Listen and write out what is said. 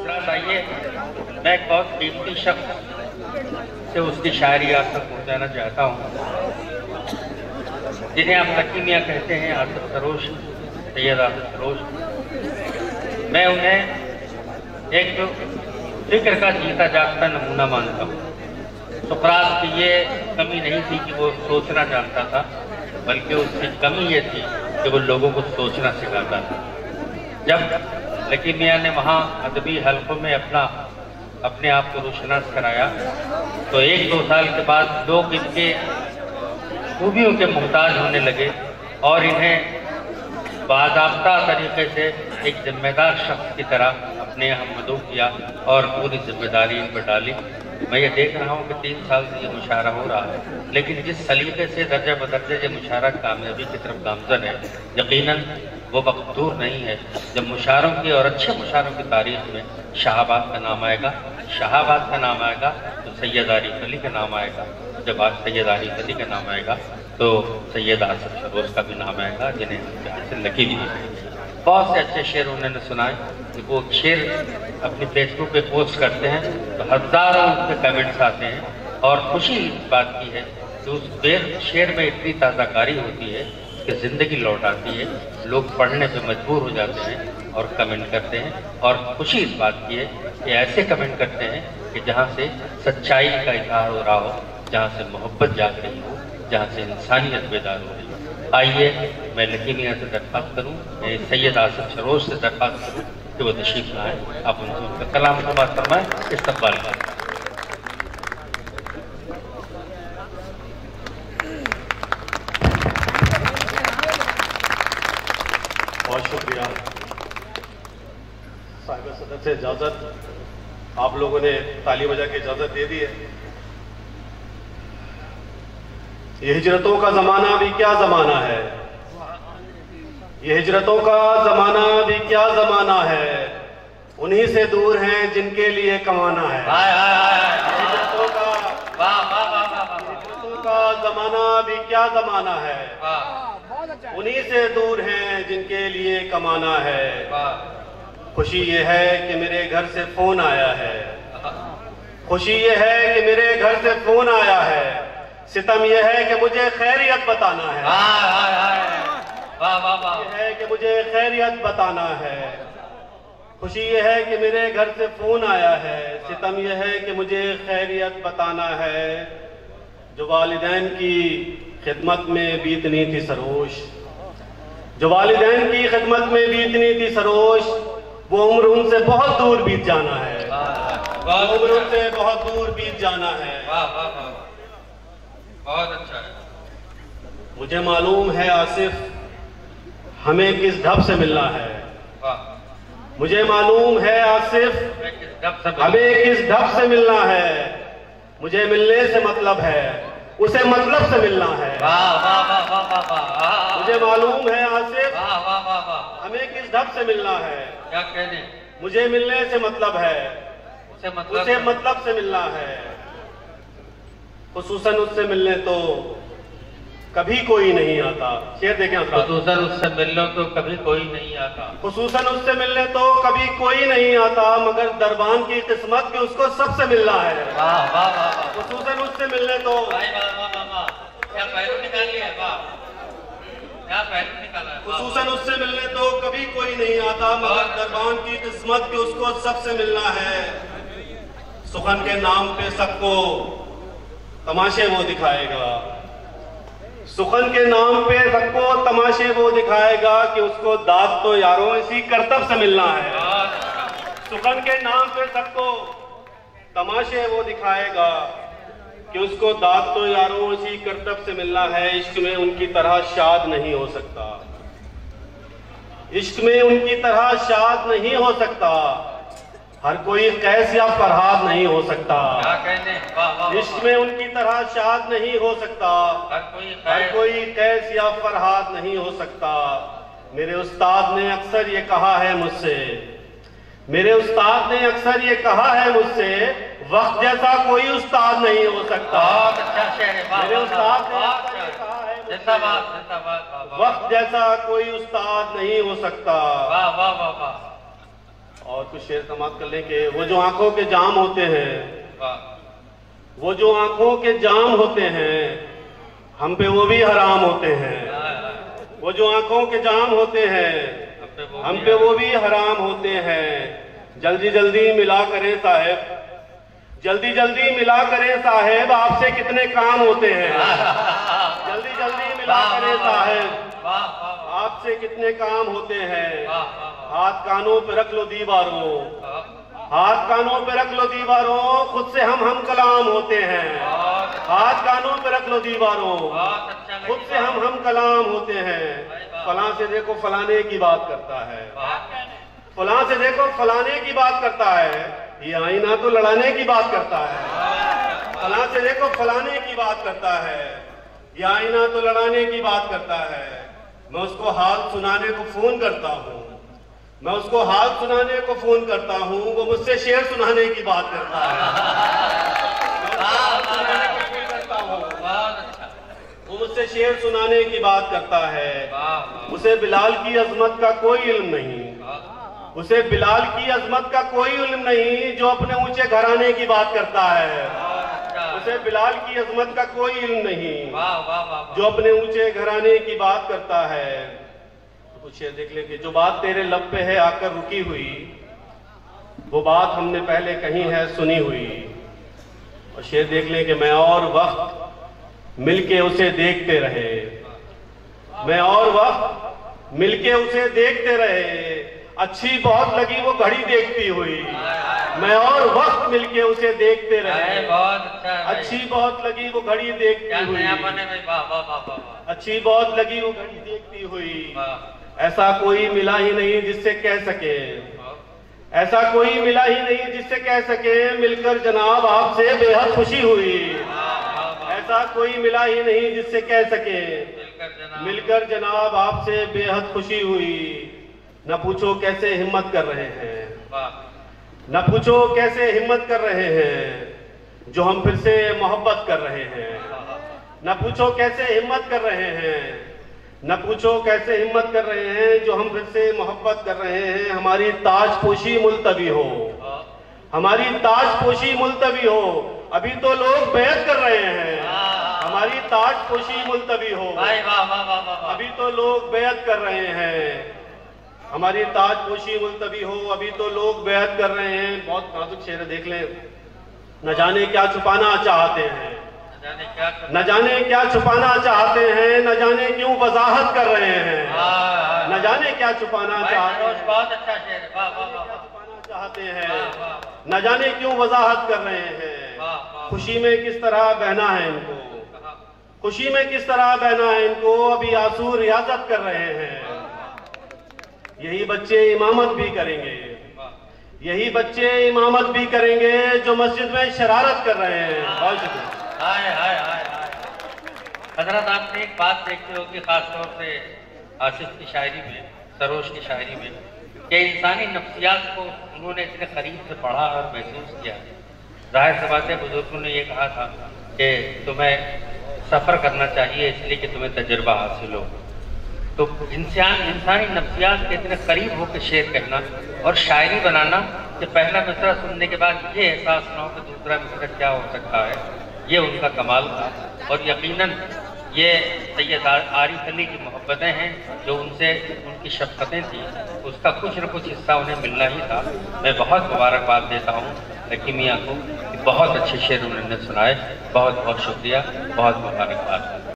हजरात आइए, मैं एक बहुत कीमती शख्स से उसकी शायरी आप तक पहुँचाना चाहता हूँ, जिन्हें आप लकी मियाँ कहते हैं, आसिफ सरोश, सैयद आसिफ सरोश। मैं उन्हें एक फिक्र का जीता जागता नमूना मानता हूँ। सुकरात की ये कमी नहीं थी कि वो सोचना जानता था, बल्कि उसकी कमी ये थी कि वो लोगों को सोचना सिखाता था। जब लकी मियाँ ने वहाँ अदबी हल्कों में अपने आप को रोशनास कराया, तो 1-2 साल के बाद लोग इनके खूबियों के मुहताज होने लगे और इन्हें बाज़ाब्ता तरीके से एक जिम्मेदार शख्स की तरह अपने यहाँ मदऊ किया और पूरी जिम्मेदारी इन पर डाली। मैं ये देख रहा हूँ कि 3 साल से ये मुशायरा हो रहा है, लेकिन जिस सलीके से दर्जा बदर्जे ये मुशायरा कामयाबी की तरफ गामज़न है, यकीनन वो वक्त दूर नहीं है जब मुशायरों की और अच्छे मुशायरों की तारीख में शाहबाद का नाम आएगा। शाहबाद का नाम आएगा तो सैयद आरिफ अली का नाम आएगा, जब आज सैयद आरिफ अली का नाम आएगा तो सैयद आसिफ सरोश का भी नाम आएगा, जिन्हें हम प्यार से लकी भी है। बहुत से अच्छे शेर उन्होंने सुनाए कि वो शेर अपनी फेसबुक पे पोस्ट करते हैं तो हज़ारों उसके कमेंट्स आते हैं, और खुशी इस बात की है कि उस शेर में इतनी ताज़ाकारी होती है कि ज़िंदगी लौट आती है, लोग पढ़ने पे मजबूर हो जाते हैं और कमेंट करते हैं। और खुशी इस बात की है कि ऐसे कमेंट करते हैं कि जहाँ से सच्चाई का इजहार हो रहा हो, जहाँ से मोहब्बत जाग रही हो, जहाँ से इंसानियत बेदार हो रही हो। आइए, मैं लकी मियाँ से दरख्वास्त करूँ, मैं सैयद आसिफ सरोश से दरख्वास्त करूँ कि वो तशरीफ लाएँ, आप उनसे उनका कलाम को बात फरमाएँ, इस्तक़बाल करें। बहुत शुक्रिया साहिब सदर से इजाज़त, आप लोगों ने ताली बजा के इजाज़त दे दी है। ये हिजरतों का ज़माना भी क्या ज़माना है, ये हिजरतों का ज़माना भी क्या ज़माना है, उन्हीं से दूर हैं जिनके लिए कमाना है। हिजरतों का ज़माना भी क्या ज़माना है, उन्हीं से दूर हैं जिनके लिए कमाना है। खुशी ये है कि मेरे घर से फोन आया है, खुशी ये है कि मेरे घर से फोन आया है, सितम ये है कि मुझे खैरियत बताना है। ये है कि मुझे खैरियत बताना है। खुशी ये है कि मेरे घर से फोन आया है, सितम ये है कि मुझे खैरियत बताना है। जो वालिदैन की खिदमत में बीतनी थी सरोश, जो वालिदैन की खिदमत में बीतनी थी सरोश, वो उम्र उनसे बहुत दूर बीत जाना है, वो उम्र उनसे बहुत दूर बीत जाना है। बहुत अच्छा है। मुझे मालूम है आसिफ, हमें किस ढब से मिलना है। मुझे मालूम है आसिफ, हमें किस ढब से मिलना है। मुझे मिलने से मतलब है, उसे मतलब से मिलना है। मुझे मालूम है आसिफ, हमें किस ढब से मिलना है। क्या कहने? मुझे मिलने से मतलब है, उसे मतलब से मिलना है। खुसूसन उससे मिलने तो कभी कोई नहीं आता। शेर देखें, खुसूसन उससे मिलने तो कभी कोई नहीं आता। खुसूसन उससे मिलने तो कभी कोई नहीं आता, मगर दरबान की किस्मत के उसको सबसे मिलना है। खुसूसन उससे मिलने तो क्या पहलू निकाल लिया? क्या पहलू निकाला? खुसूसन उससे मिलने तो कभी कोई नहीं आता, मगर दरबान की किस्मत के उसको सबसे मिलना है। सुखन के नाम पे सबको तमाशे वो दिखाएगा, सुखन के नाम पे सबको तमाशे वो दिखाएगा कि उसको दाद तो यारों इसी करतब से मिलना है। सुखन के नाम पे सबको तमाशे वो दिखाएगा कि उसको दाद तो यारों इसी करतब से मिलना है। इश्क में उनकी तरह शाद नहीं हो सकता, इश्क में उनकी तरह शाद नहीं हो सकता। हर कोई कैस या फरहाद नहीं हो सकता, इश्क में उनकी तरह शाद नहीं हो सकता। हर कोई कैस या फरहाद नहीं हो सकता। मेरे उस्ताद ने अक्सर ये कहा है मुझसे, मेरे उस्ताद ने अक्सर ये कहा है मुझसे, वक्त जैसा कोई उस्ताद नहीं हो सकता। मेरे उस्ताद ने अक्सर ये कहा है मुझसे, वक्त जैसा कोई उस्ताद नहीं हो सकता। और और कुछ शेर समाप्त कर लें कि वो जो आंखों के जाम होते हैं, वो जो आंखों के जाम होते हैं, हम पे वो भी हराम होते हैं। वो जो आंखों के जाम होते हैं, हम पे वो भी हराम होते हैं। जल्दी जल्दी मिला करें साहब, जल्दी जल्दी मिला करें साहब, आपसे कितने काम होते हैं। जल्दी जल्दी मिला करें साहब, आपसे कितने काम होते हैं। हाथ कानों पे रख लो दीवारों, हाथ कानों पे रख लो दीवारों, खुद से हम कलाम होते हैं। हाथ कानों पे रख लो दीवारों, खुद से हम कलाम होते हैं। फलां से देखो फलाने की बात करता है, फलां से देखो फलाने की बात करता है, ये आईना तो लड़ाने की बात करता है। फलां से देखो फलाने की बात करता है, ये आईना तो लड़ाने की बात करता है। मैं उसको हाल सुनाने को फोन करता हूँ, मैं उसको हाल सुनाने को फोन करता हूँ, वो मुझसे शेर सुनाने की बात करता है। वो मुझसे शेर सुनाने की बात करता है। उसे बिलाल की अजमत का कोई इल्म नहीं, उसे बिलाल की अजमत का कोई इल्म नहीं, जो अपने ऊंचे घराने की बात करता है। उसे बिलाल की अजमत का कोई इल्म नहीं, जो अपने ऊंचे घराने की बात करता है। कुछ शेर देख लेंगे। जो बात तेरे लब पे है आकर रुकी हुई, वो बात हमने पहले कहीं है सुनी हुई। और शेर देख लें कि मैं और वक्त मिलके उसे देखते रहे, मैं और वक्त मिलके उसे देखते रहे। अच्छी बहुत लगी वो घड़ी देखती हुई, मैं और वक्त मिलके उसे देखते रहे। बहुत अच्छा, अच्छी बहुत लगी वो घड़ी देखती हुई, अच्छी बहुत लगी वो घड़ी देखती हुई। ऐसा कोई मिला ही नहीं जिससे कह सके, ऐसा कोई मिला ही नहीं जिससे कह सके, मिलकर जनाब आपसे बेहद खुशी हुई। ऐसा कोई मिला ही नहीं जिससे कह सके, मिलकर जनाब आपसे बेहद खुशी हुई। न पूछो कैसे हिम्मत कर रहे हैं, न पूछो कैसे हिम्मत कर रहे हैं, जो हम फिर से मोहब्बत कर रहे हैं। न पूछो कैसे हिम्मत कर रहे हैं, न पूछो कैसे हिम्मत कर रहे हैं, जो हम फिर से मोहब्बत कर रहे हैं। हमारी ताजपोशी मुलतवी हो, हमारी ताजपोशी मुलतवी हो, अभी तो लोग बैत कर रहे हैं। हमारी ताजपोशी मुलतवी हो, अभी तो लोग बैत कर रहे हैं। हमारी ताजपोशी मुलतवी हो, अभी तो लोग बैत कर रहे हैं। बहुत नाजुक शेर देख लें। न जाने क्या छुपाना चाहते हैं, न जाने क्या छुपाना चाहते हैं, न जाने क्यों वजाहत कर रहे हैं। न जाने क्या छुपाना चाहते हैं, बहुत अच्छा शेर, छुपाना चाहते हैं, न जाने क्यों वजाहत कर रहे हैं। खुशी में किस तरह बहना है इनको, खुशी में किस तरह बहना है इनको, अभी आंसू रियाजत कर रहे हैं। यही बच्चे इमामत भी करेंगे, यही बच्चे इमामत भी करेंगे, जो मस्जिद में शरारत कर रहे हैं। बहुत शुक्रिया। हाय हाय हाय हाय। हजरत आपने एक बात देखते हो कि खासतौर से आसिफ की शायरी में, सरोज की शायरी में, कि इंसानी नफ्सियात को उन्होंने इतने करीब से पढ़ा और महसूस किया। जाहिर सी बात है, बुजुर्गों ने ये कहा था कि तुम्हें सफ़र करना चाहिए इसलिए कि तुम्हें तजुर्बा हासिल हो। तो इंसानी नफ्सियात के इतने करीब होकर शेर कहना और शायरी बनाना कि पहला मिसरा सुनने के बाद ये एहसास ना हो कि दूसरा मिसरा क्या हो सकता है, ये उनका कमाल था। और यकीनन ये सैयद आरिफ अली की मोहब्बतें हैं, जो उनसे उनकी शफ़क़तें थी, उसका कुछ न कुछ हिस्सा उन्हें मिलना ही था। मैं बहुत मुबारकबाद देता हूँ हकीम मियां को कि बहुत अच्छे शेर उन्होंने सुनाए। बहुत बहुत शुक्रिया, बहुत मुबारकबाद।